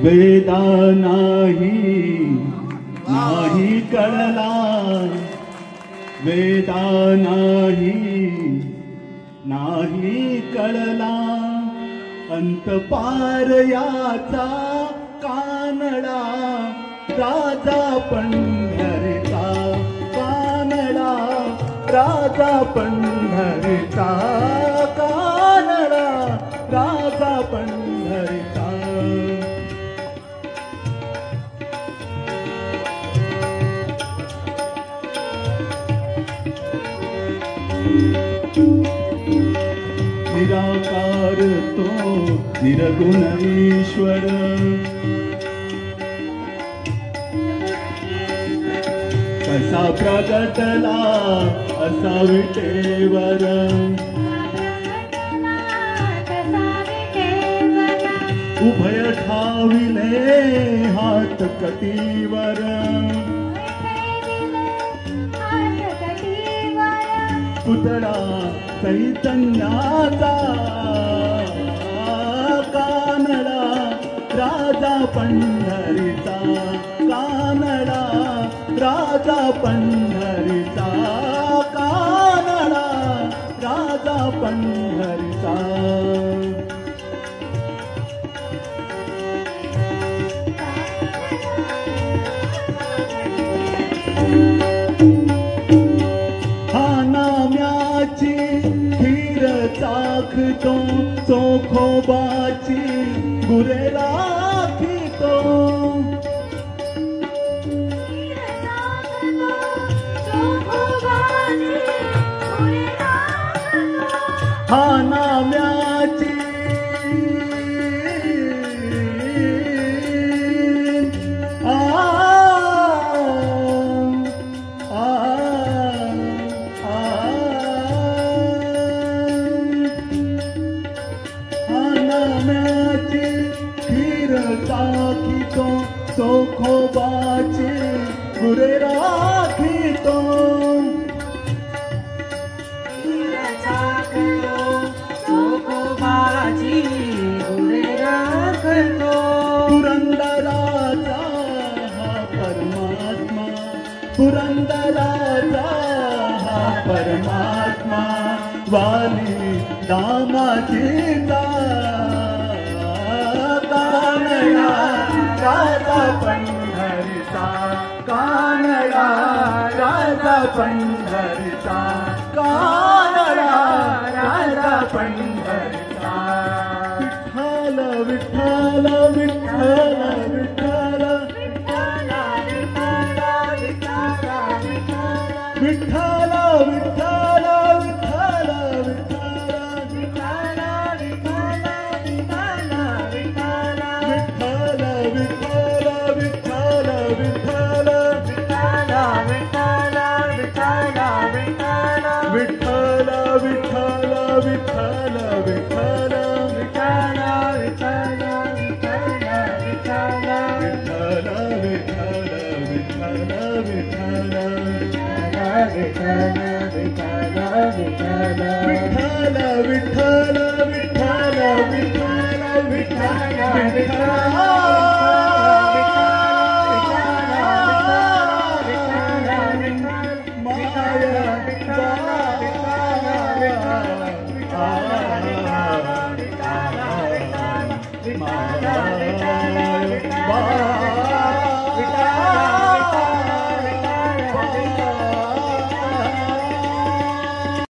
वेदा नाही कळला, वेदा नाही कळला, अंत पार याचा कानडा, राजा पंढरीचा कानडा, राजा पंढरीचा कानडा, राजा पंढरीचा. निराकार तो निर्गुण ईश्वर, कसा प्रगटला असा विटेवर, उभय ठाविले हात कटीवर, पुतळा चैतन्याचा कानडा, राजा पंढरीचा कानडा, राजा पंढरीचा कानडा, राजा पंढरीचा. चाखतो चोखोबाची गुरे राखितो, हा नाम्याची चाखितो चोखोबाची गुरे राखितो, चोखोबाची गुरे राखितो. पुरंदराचा हा परमात्मा, पुरंदराचा हा परमात्मा, वाली दामाजीचा कानडा, राजा पंढरीचा कानडा, राजा पंढरीचा कानडा, राजा पंढरीचा. विठ्ठल विठ्ठल विठ्ठल विठ्ठल, विठ्ठल विठ्ठल विठ्ठल विठ्ठल विठ्ठल विठ्ठल विठ्ठल विठ्ठल.